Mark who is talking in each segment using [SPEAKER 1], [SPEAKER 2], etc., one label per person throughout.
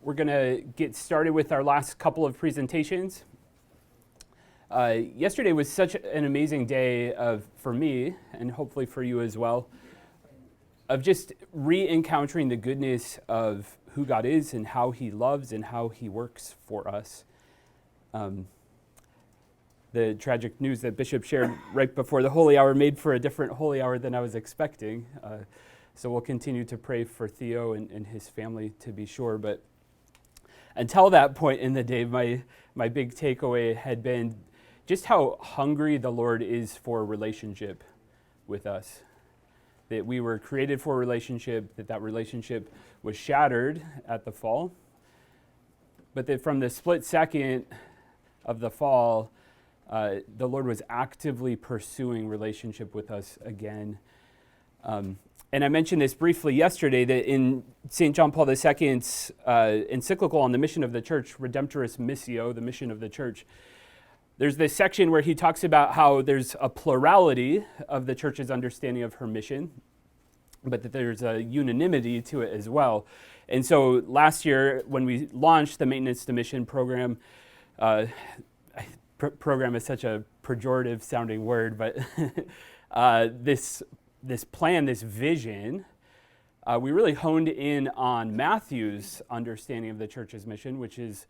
[SPEAKER 1] We're going to get started with our last couple of presentations. Yesterday was such an amazing day for me, and hopefully for you as well, of just re-encountering the goodness of who God is and how he loves and how he works for us. The tragic news that Bishop shared right before the Holy Hour made for a different Holy Hour than I was expecting. So we'll continue to pray for Theo and his family to be sure. But until that point in the day, my big takeaway had been just how hungry the Lord is for a relationship with us. That we were created for a relationship, that relationship was shattered at the fall. But that from the split second of the fall, the Lord was actively pursuing relationship with us again. And I mentioned this briefly yesterday, that in St. John Paul II's encyclical on the mission of the church, Redemptoris Missio, the mission of the church, there's this section where he talks about how there's a plurality of the church's understanding of her mission, but that there's a unanimity to it as well. And so last year, when we launched the Maintenance to Mission program, program is such a pejorative sounding word, but this plan, this vision, we really honed in on Matthew's understanding of the church's mission, which is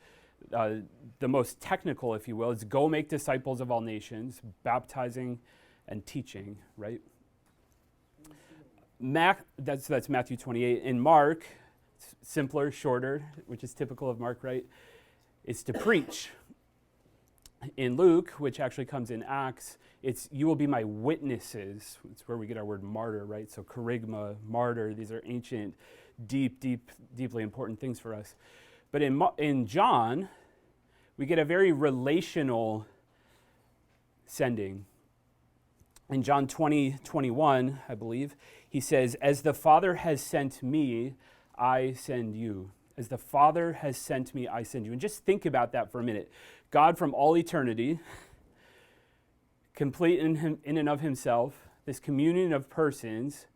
[SPEAKER 1] the most technical, if you will. It's go make disciples of all nations, baptizing and teaching, right? That's Matthew 28. In Mark, it's simpler, shorter, which is typical of Mark, right? It's to preach. In Luke, which actually comes in Acts, it's you will be my witnesses. It's where we get our word martyr, right? So kerygma, martyr, these are ancient, deeply important things for us. But in John, we get a very relational sending. In John 20:21, I believe, he says, "As the Father has sent me, I send you." As the Father has sent me, I send you. And just think about that for a minute. God from all eternity, complete in and of himself, this communion of persons,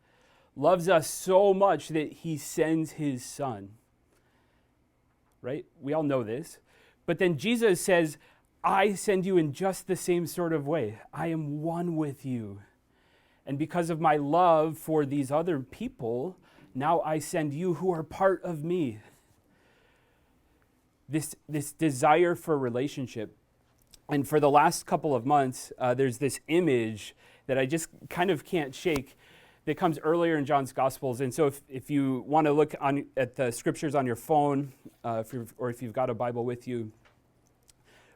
[SPEAKER 1] loves us so much that he sends his Son. Right? We all know this. But then Jesus says, I send you in just the same sort of way. I am one with you. And because of my love for these other people, now I send you who are part of me. This desire for relationship. And for the last couple of months, there's this image that I just kind of can't shake that comes earlier in John's Gospels. And so if you want to look at the scriptures on your phone, or if you've got a Bible with you,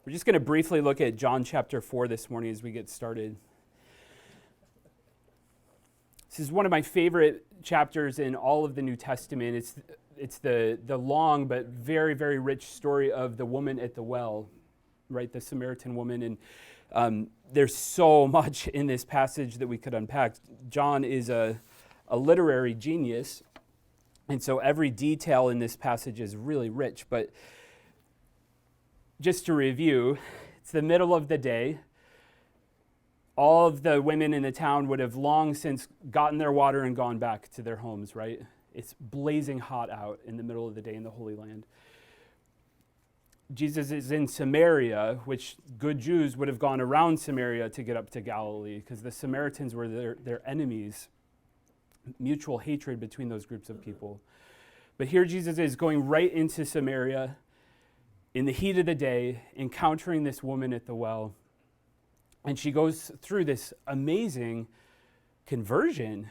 [SPEAKER 1] we're just going to briefly look at John chapter 4 this morning as we get started. This is one of my favorite chapters in all of the New Testament. It's the long but very, very rich story of the woman at the well, right? The Samaritan woman. And there's so much in this passage that we could unpack. John is a literary genius, and so every detail in this passage is really rich. But just to review, it's the middle of the day. All of the women in the town would have long since gotten their water and gone back to their homes, right? It's blazing hot out in the middle of the day in the Holy Land. Jesus is in Samaria, which good Jews would have gone around Samaria to get up to Galilee, because the Samaritans were their enemies, mutual hatred between those groups of people. But here Jesus is going right into Samaria in the heat of the day, encountering this woman at the well. And she goes through this amazing conversion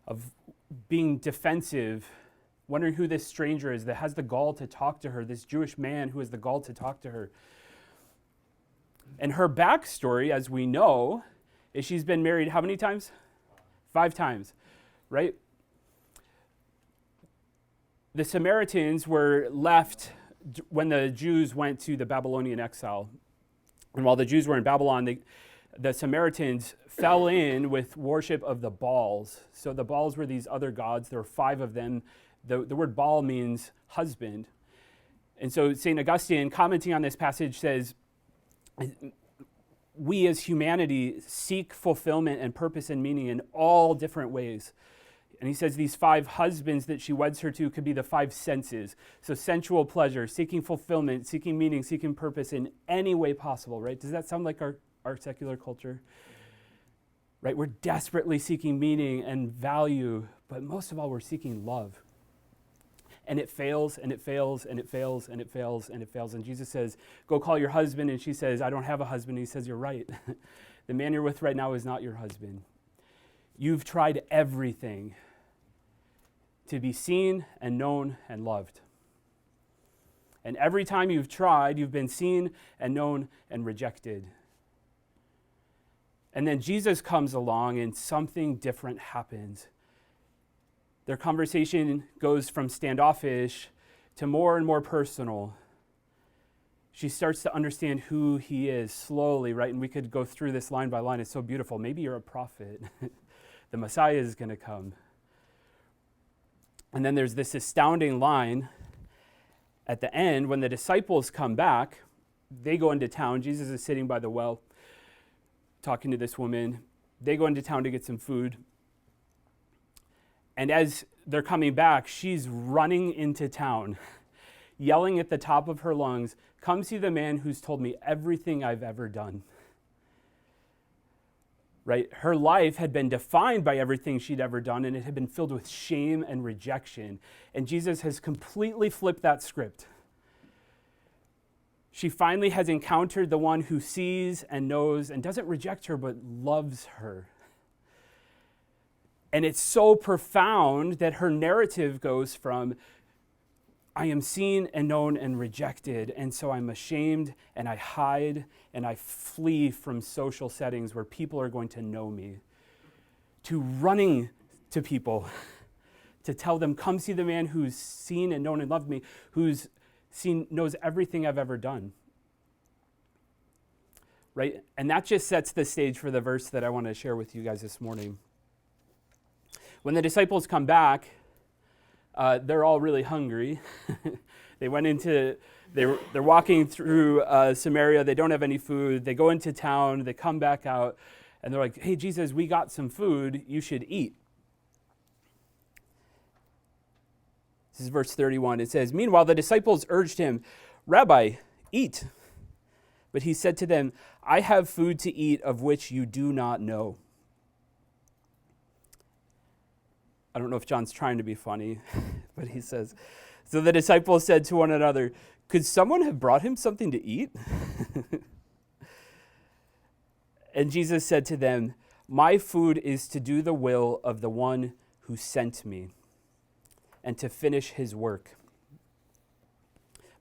[SPEAKER 1] of being defensive, wondering who this stranger is that has the gall to talk to her, this Jewish man who has the gall to talk to her. And her backstory, as we know, is she's been married how many times? 5 times, right? The Samaritans were left when the Jews went to the Babylonian exile. And while the Jews were in Babylon, the Samaritans fell in with worship of the Baals. So the Baals were these other gods. There were 5 of them. The word Baal means husband. And so St. Augustine, commenting on this passage, says, we as humanity seek fulfillment and purpose and meaning in all different ways. And he says these 5 husbands that she weds her to could be the 5 senses. So sensual pleasure, seeking fulfillment, seeking meaning, seeking purpose in any way possible, right? Does that sound like our secular culture? Right? We're desperately seeking meaning and value, but most of all, we're seeking love. And it fails, and it fails, and it fails, and it fails, and it fails. And Jesus says, go call your husband. And she says, I don't have a husband. And he says, you're right. The man you're with right now is not your husband. You've tried everything to be seen and known and loved. And every time you've tried, you've been seen and known and rejected. And then Jesus comes along and something different happens. Their conversation goes from standoffish to more and more personal. She starts to understand who he is slowly, right? And we could go through this line by line. It's so beautiful. Maybe you're a prophet. The Messiah is going to come. And then there's this astounding line at the end when the disciples come back. They go into town. Jesus is sitting by the well talking to this woman. They go into town to get some food. And as they're coming back, she's running into town, yelling at the top of her lungs, come see the man who's told me everything I've ever done. Right? Her life had been defined by everything she'd ever done, and it had been filled with shame and rejection. And Jesus has completely flipped that script. She finally has encountered the one who sees and knows and doesn't reject her, but loves her. And it's so profound that her narrative goes from, I am seen and known and rejected, and so I'm ashamed and I hide and I flee from social settings where people are going to know me, to running to people to tell them, come see the man who's seen and known and loved me, who's seen, knows everything I've ever done. Right? And that just sets the stage for the verse that I want to share with you guys this morning. When the disciples come back, they're all really hungry. They're walking through Samaria. They don't have any food. They go into town. They come back out, and they're like, hey, Jesus, we got some food. You should eat. This is verse 31. It says, meanwhile, the disciples urged him, Rabbi, eat. But he said to them, I have food to eat of which you do not know. I don't know if John's trying to be funny, but he says, so the disciples said to one another, could someone have brought him something to eat? And Jesus said to them, my food is to do the will of the one who sent me and to finish his work.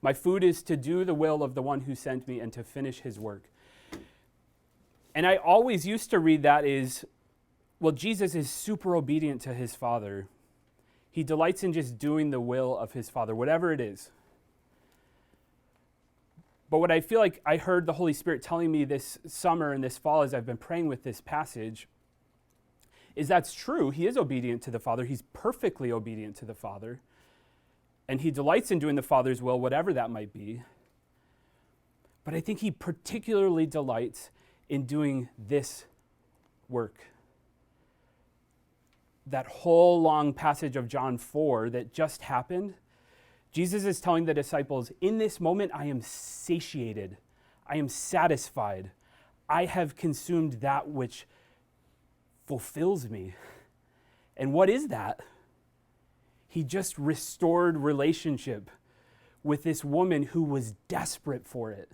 [SPEAKER 1] My food is to do the will of the one who sent me and to finish his work. And I always used to read that as, well, Jesus is super obedient to his Father. He delights in just doing the will of his Father, whatever it is. But what I feel like I heard the Holy Spirit telling me this summer and this fall as I've been praying with this passage is that's true. He is obedient to the Father. He's perfectly obedient to the Father. And he delights in doing the Father's will, whatever that might be. But I think he particularly delights in doing this work. That whole long passage of John 4 that just happened, Jesus is telling the disciples, in this moment, I am satiated. I am satisfied. I have consumed that which fulfills me. And what is that? He just restored relationship with this woman who was desperate for it.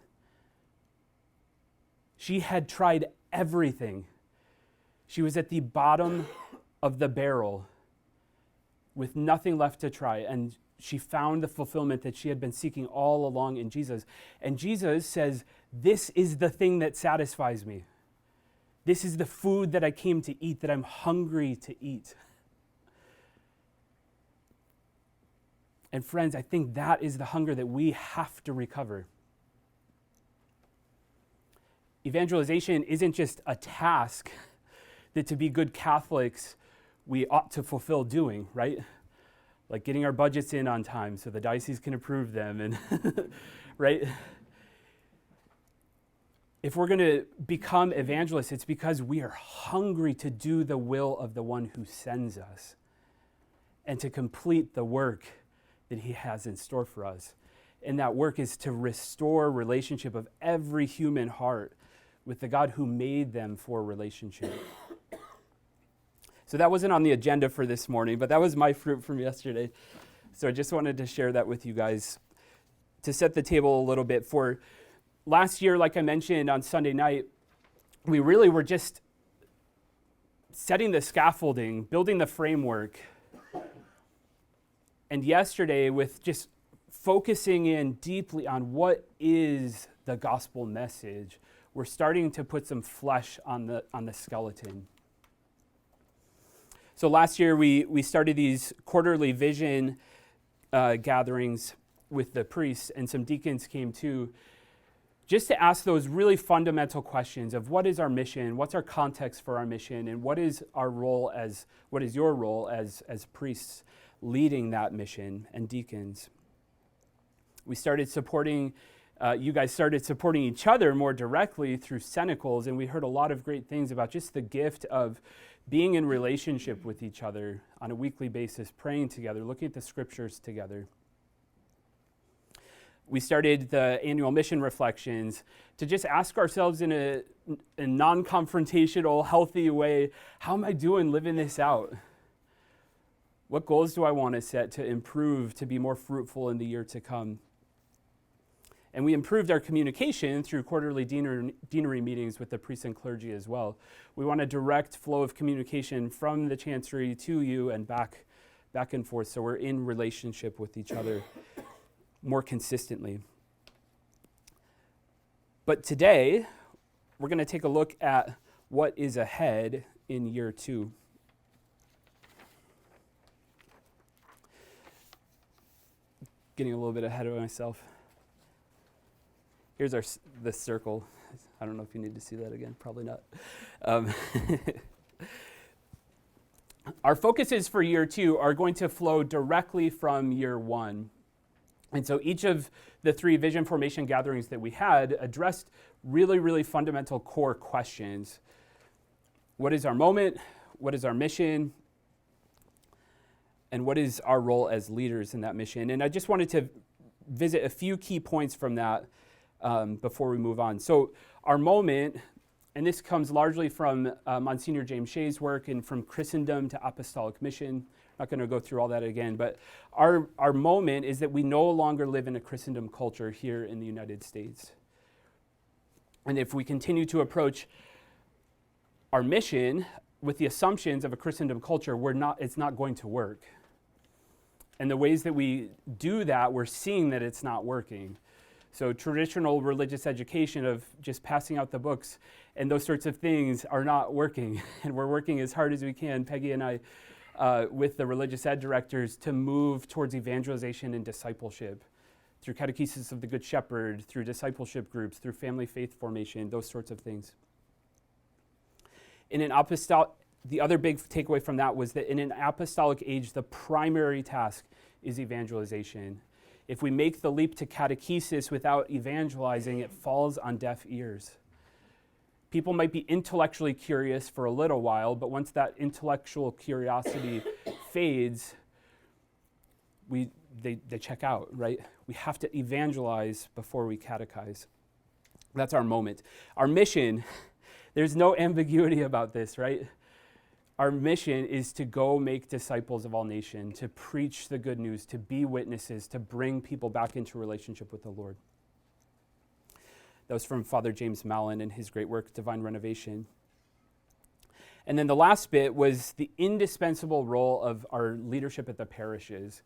[SPEAKER 1] She had tried everything. She was at the bottom of the barrel with nothing left to try. And she found the fulfillment that she had been seeking all along in Jesus. And Jesus says, this is the thing that satisfies me. This is the food that I came to eat, that I'm hungry to eat. And friends, I think that is the hunger that we have to recover. Evangelization isn't just a task that to be good Catholics we ought to fulfill doing, right? Like getting our budgets in on time so the diocese can approve them, and right? If we're going to become evangelists, it's because we are hungry to do the will of the one who sends us. and to complete the work that he has in store for us. And that work is to restore relationship of every human heart with the God who made them for relationship. So that wasn't on the agenda for this morning, but that was my fruit from yesterday. So I just wanted to share that with you guys to set the table a little bit. For last year, like I mentioned on Sunday night, we really were just setting the scaffolding, building the framework. And yesterday, with just focusing in deeply on what is the gospel message, we're starting to put some flesh on the skeleton. So last year, we started these quarterly vision gatherings with the priests, and some deacons came too, just to ask those really fundamental questions of what is our mission, what's our context for our mission, and what is your role as priests leading that mission, and deacons. We started supporting, you guys started supporting each other more directly through cenacles, and we heard a lot of great things about just the gift of being in relationship with each other on a weekly basis, praying together, looking at the scriptures together. We started the annual mission reflections to just ask ourselves in a non-confrontational, healthy way, how am I doing living this out? What goals do I want to set to improve, to be more fruitful in the year to come? And we improved our communication through quarterly deanery meetings with the priests and clergy as well. We want a direct flow of communication from the chancery to you and back and forth, so we're in relationship with each other more consistently. But today, we're going to take a look at what is ahead in year 2. Getting a little bit ahead of myself. Here's the circle. I don't know if you need to see that again. Probably not. Our focuses for year 2 are going to flow directly from year 1. And so each of the 3 vision formation gatherings that we had addressed really, really fundamental core questions. What is our moment? What is our mission? And what is our role as leaders in that mission? And I just wanted to visit a few key points from that before we move on. So our moment, and this comes largely from Monsignor James Shea's work and from Christendom to Apostolic Mission. Not going to go through all that again, but our moment is that we no longer live in a Christendom culture here in the United States. And if we continue to approach our mission with the assumptions of a Christendom culture, it's not going to work. And the ways that we do that, we're seeing that it's not working. So traditional religious education of just passing out the books and those sorts of things are not working. And we're working as hard as we can, Peggy and I, with the religious ed directors to move towards evangelization and discipleship through catechesis of the Good Shepherd, through discipleship groups, through family faith formation, those sorts of things. The other big takeaway from that was that in an apostolic age, the primary task is evangelization. If we make the leap to catechesis without evangelizing, it falls on deaf ears. People might be intellectually curious for a little while, but once that intellectual curiosity fades, they check out, right? We have to evangelize before we catechize. That's our moment. Our mission, there's no ambiguity about this, right? Our mission is to go make disciples of all nations, to preach the good news, to be witnesses, to bring people back into relationship with the Lord. That was from Father James Mallon and his great work, Divine Renovation. And then the last bit was the indispensable role of our leadership at the parishes.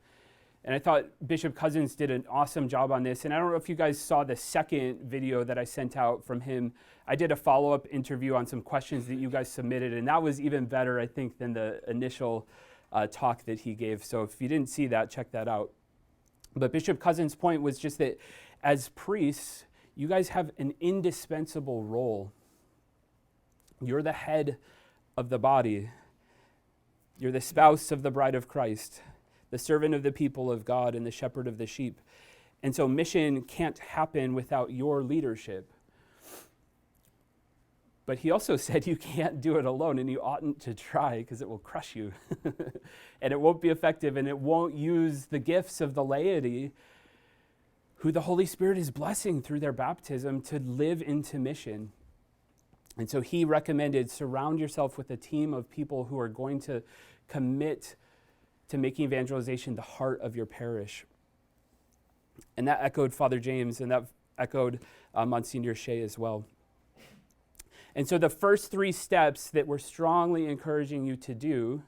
[SPEAKER 1] And I thought Bishop Cousins did an awesome job on this. And I don't know if you guys saw the second video that I sent out from him. I did a follow-up interview on some questions that you guys submitted, and that was even better, I think, than the initial talk that he gave. So if you didn't see that, check that out. But Bishop Cousins' point was just that as priests, you guys have an indispensable role. You're the head of the body. You're the spouse of the bride of Christ, the servant of the people of God, and the shepherd of the sheep. And so mission can't happen without your leadership. But he also said you can't do it alone, and you oughtn't to try because it will crush you. And it won't be effective, and it won't use the gifts of the laity who the Holy Spirit is blessing through their baptism to live into mission. And so he recommended surround yourself with a team of people who are going to commit to making evangelization the heart of your parish. And that echoed Father James, and that echoed Monsignor Shea as well. And so the first 3 steps that we're strongly encouraging you to do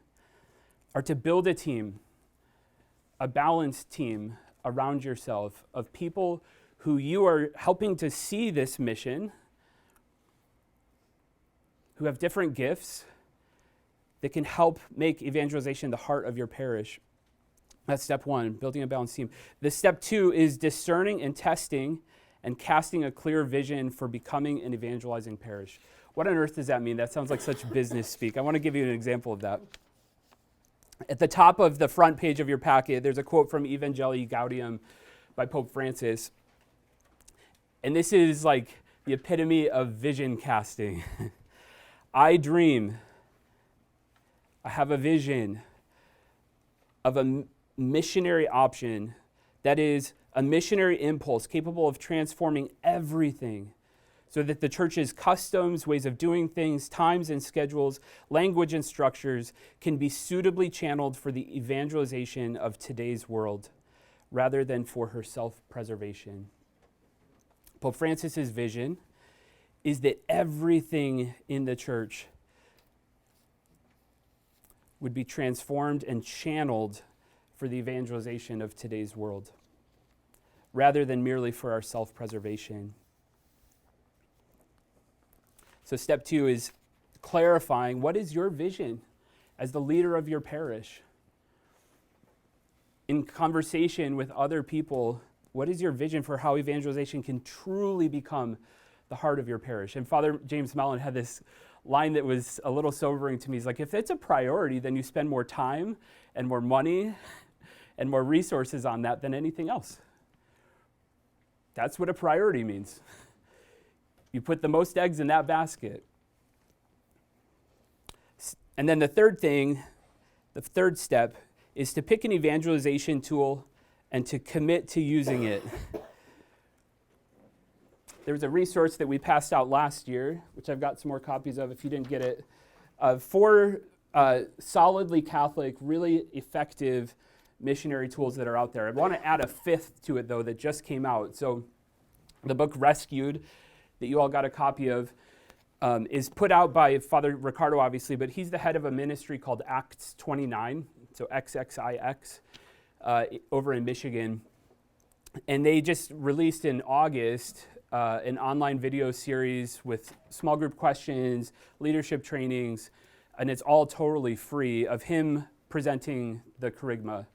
[SPEAKER 1] are to build a team, a balanced team around yourself of people who you are helping to see this mission, who have different gifts that can help make evangelization the heart of your parish. That's step 1, building a balanced team. The step 2 is discerning and testing and casting a clear vision for becoming an evangelizing parish. What on earth does that mean? That sounds like such business speak. I want to give you an example of that. At the top of the front page of your packet, there's a quote from Evangelii Gaudium by Pope Francis. And this is like the epitome of vision casting. I dream, I have a vision of a missionary option that is a missionary impulse capable of transforming everything so that the church's customs, ways of doing things, times and schedules, language and structures can be suitably channeled for the evangelization of today's world rather than for her self-preservation. Pope Francis's vision is that everything in the church would be transformed and channeled for the evangelization of today's world, rather than merely for our self-preservation. So step 2 is clarifying what is your vision as the leader of your parish. In conversation with other people, what is your vision for how evangelization can truly become the heart of your parish? And Father James Mellon had this line that was a little sobering to me. He's like, if it's a priority, then you spend more time and more money and more resources on that than anything else. That's what a priority means. You put the most eggs in that basket. And then the third step, is to pick an evangelization tool and to commit to using it. There was a resource that we passed out last year, which I've got some more copies of if you didn't get it, of 4 solidly Catholic, really effective missionary tools that are out there. I want to add a 5th to it, though, that just came out. So the book Rescued, that you all got a copy of, is put out by Father Ricardo, obviously, but he's the head of a ministry called Acts 29, so XXIX, over in Michigan. And they just released in August an online video series with small group questions, leadership trainings, and it's all totally free, of him presenting the Kerygma.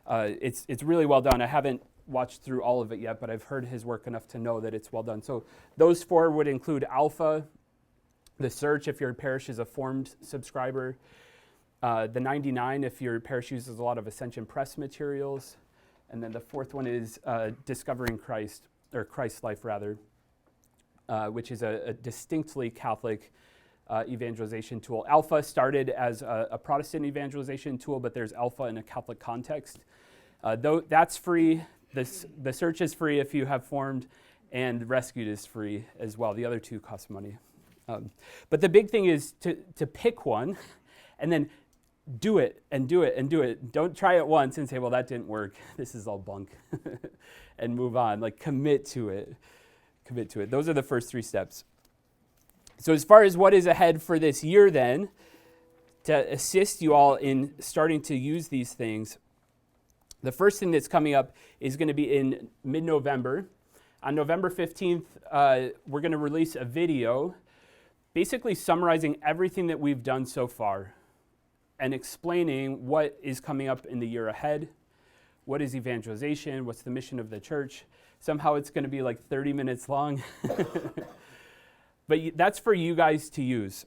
[SPEAKER 1] It's really well done. I haven't watched through all of it yet, but I've heard his work enough to know that it's well done. So those 4 would include Alpha, the Search if your parish is a formed subscriber, the 99 if your parish uses a lot of Ascension Press materials, and then the 4th one is Discovering Christ, or Christ's Life rather, which is a distinctly Catholic evangelization tool. Alpha started as a Protestant evangelization tool, but there's Alpha in a Catholic context. Though that's free. The Search is free if you have formed, and Rescued is free as well. The other 2 cost money. But the big thing is to pick one and then do it and do it and do it. Don't try it once and say, well, that didn't work. This is all bunk. And move on. Like, commit to it. Commit to it. Those are the first 3 steps. So as far as what is ahead for this year then, to assist you all in starting to use these things, the first thing that's coming up is going to be in mid-November. On November 15th, we're going to release a video basically summarizing everything that we've done so far and explaining what is coming up in the year ahead, what is evangelization, what's the mission of the church. Somehow it's going to be like 30 minutes long. But that's for you guys to use.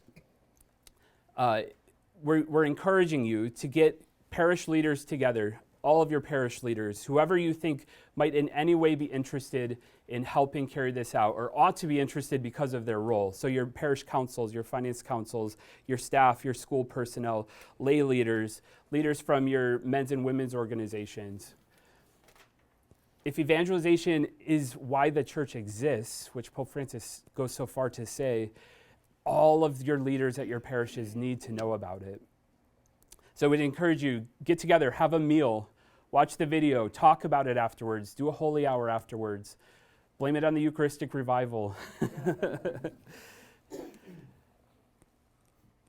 [SPEAKER 1] We're encouraging you to get parish leaders together, all of your parish leaders, whoever you think might in any way be interested in helping carry this out or ought to be interested because of their role. So your parish councils, your finance councils, your staff, your school personnel, lay leaders, leaders from your men's and women's organizations. If evangelization is why the church exists, which Pope Francis goes so far to say, all of your leaders at your parishes need to know about it. So we'd encourage you, get together, have a meal, watch the video, talk about it afterwards, do a holy hour afterwards, blame it on the Eucharistic revival.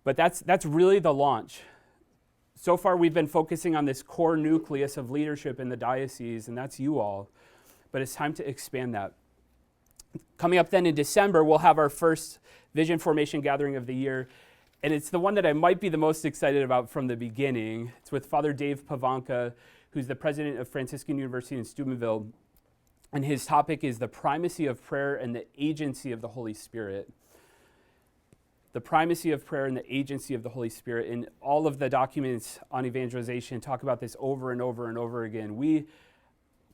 [SPEAKER 1] But that's really the launch. So far we've been focusing on this core nucleus of leadership in the diocese, and that's you all. But it's time to expand that. Coming up then in December, we'll have our first Vision Formation Gathering of the year. And it's the one that I might be the most excited about from the beginning. It's with Father Dave Pavanka, who's the president of Franciscan University in Steubenville. And his topic is the primacy of prayer and the agency of the Holy Spirit. The primacy of prayer and the agency of the Holy Spirit. And all of the documents on evangelization talk about this over and over and over again. We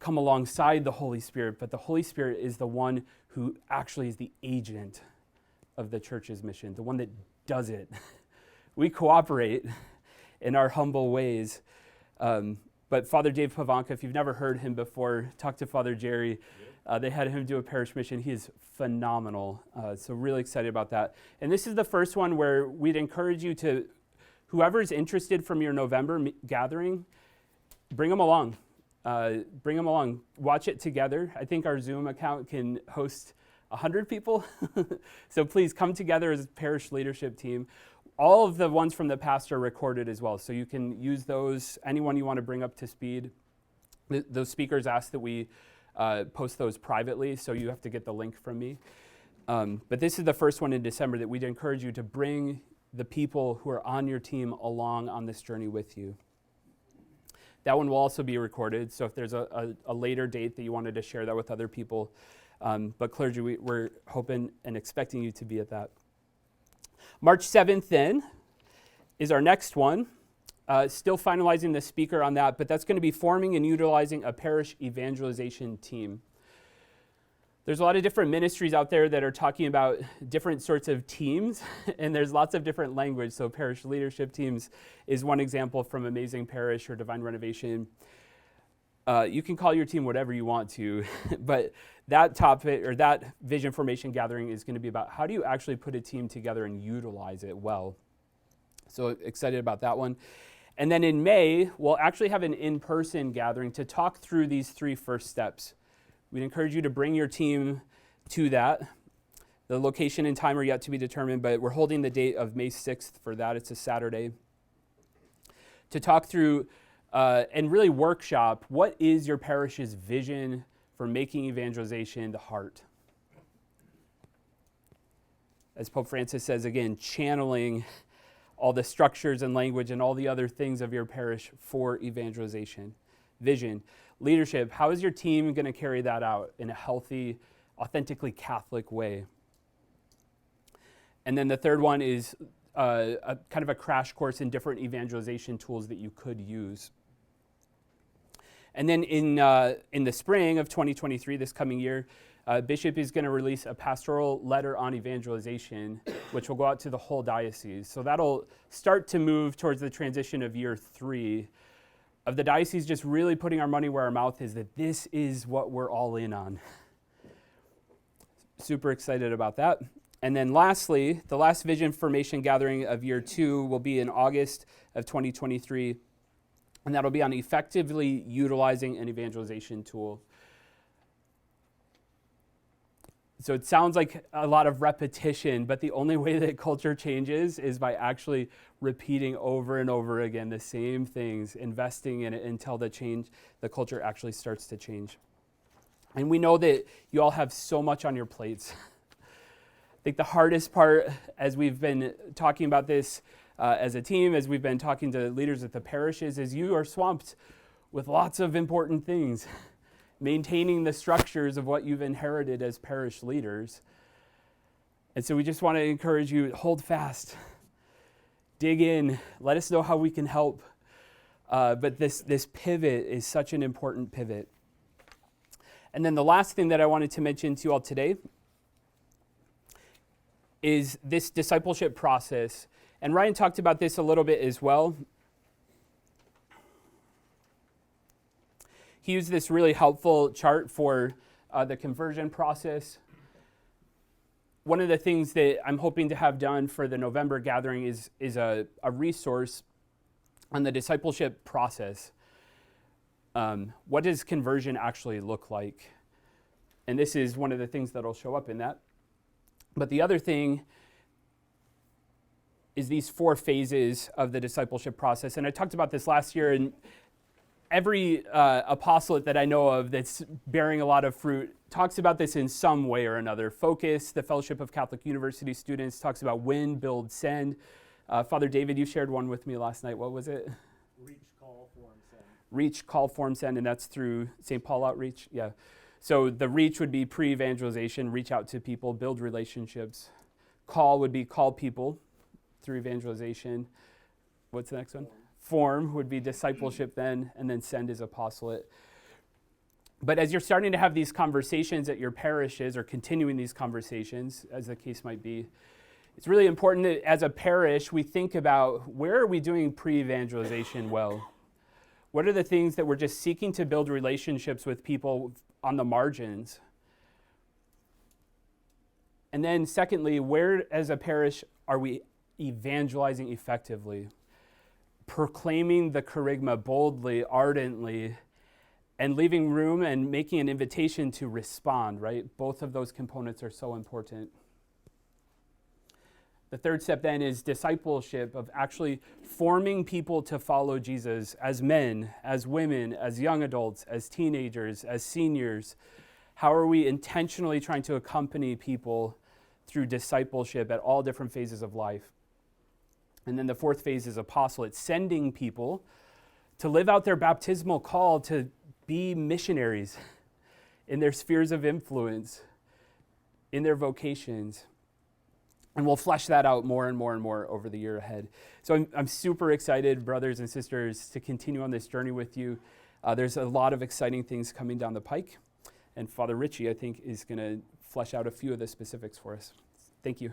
[SPEAKER 1] come alongside the Holy Spirit, but the Holy Spirit is the one who actually is the agent of the church's mission, the one that does it. We cooperate in our humble ways. But Father Dave Pavanka, if you've never heard him before, talk to Father Jerry. They had him do a parish mission. He is phenomenal. So really excited about that. And this is the first one where we'd encourage you to, whoever's interested from your November gathering, bring them along. Bring them along. Watch it together. I think our Zoom account can host 100 people. So please come together as a parish leadership team. All of the ones from the past are recorded as well. So you can use those, anyone you want to bring up to speed. Those speakers ask that we post those privately, so you have to get the link from me. But this is the first one in December that we'd encourage you to bring the people who are on your team along on this journey with you. That one will also be recorded, so if there's a later date that you wanted to share that with other people, but clergy, we're hoping and expecting you to be at that. March 7th then is our next one. Still finalizing the speaker on that, but that's going to be forming and utilizing a parish evangelization team. There's a lot of different ministries out there that are talking about different sorts of teams, and there's lots of different language. So parish leadership teams is one example from Amazing Parish or Divine Renovation. You can call your team whatever you want to, but that topic or that Vision Formation Gathering is going to be about how do you actually put a team together and utilize it well. So excited about that one. And then in May, we'll actually have an in-person gathering to talk through these 3 first steps. We'd encourage you to bring your team to that. The location and time are yet to be determined, but we're holding the date of May 6th for that. It's a Saturday. To talk through and really workshop what is your parish's vision for making evangelization the heart. As Pope Francis says, again, channeling all the structures and language and all the other things of your parish for evangelization. Vision. Leadership. How is your team going to carry that out in a healthy, authentically Catholic way? And then the third one is a kind of a crash course in different evangelization tools that you could use. And then in the spring of 2023, this coming year, Bishop is going to release a pastoral letter on evangelization, which will go out to the whole diocese. So that'll start to move towards the transition of year 3 of the diocese, just really putting our money where our mouth is, that this is what we're all in on. Super excited about that. And then lastly, the last Vision Formation Gathering of year 2 will be in August of 2023, and that'll be on effectively utilizing an evangelization tool. So it sounds like a lot of repetition, but the only way that culture changes is by actually repeating over and over again the same things, investing in it until the culture actually starts to change. And we know that you all have so much on your plates. I think the hardest part, as we've been talking about this as a team, as we've been talking to leaders at the parishes, is you are swamped with lots of important things. Maintaining the structures of what you've inherited as parish leaders. And so we just want to encourage you, hold fast, dig in, let us know how we can help. But this pivot is such an important pivot. And then the last thing that I wanted to mention to you all today is this discipleship process. And Ryan talked about this a little bit as well. He used this really helpful chart for the conversion process. One of the things that I'm hoping to have done for the November gathering is a resource on the discipleship process. What does conversion actually look like? And this is one of the things that will show up in that. But the other thing is these 4 phases of the discipleship process. And I talked about this last year, and every apostolate that I know of that's bearing a lot of fruit talks about this in some way or another. Focus, the Fellowship of Catholic University Students, talks about win, build, send. Father David, you shared one with me last night. What was it?
[SPEAKER 2] Reach, call, form, send.
[SPEAKER 1] Reach, call, form, send, and that's through St. Paul Outreach? Yeah. So the reach would be pre-evangelization, reach out to people, build relationships. Call would be call people through evangelization. What's the next one? Form would be discipleship then, and then send is apostolate. But as you're starting to have these conversations at your parishes, or continuing these conversations, as the case might be, it's really important that as a parish, we think about where are we doing pre-evangelization well? What are the things that we're just seeking to build relationships with people on the margins? And then secondly, where as a parish are we evangelizing effectively? Proclaiming the kerygma boldly, ardently, and leaving room and making an invitation to respond, right? Both of those components are so important. The third step then is discipleship, of actually forming people to follow Jesus as men, as women, as young adults, as teenagers, as seniors. How are we intentionally trying to accompany people through discipleship at all different phases of life? And then the fourth phase is apostolate, sending people to live out their baptismal call to be missionaries in their spheres of influence, in their vocations. And we'll flesh that out more and more and more over the year ahead. So I'm super excited, brothers and sisters, to continue on this journey with you. There's a lot of exciting things coming down the pike. And Father Richie, I think, is going to flesh out a few of the specifics for us. Thank you.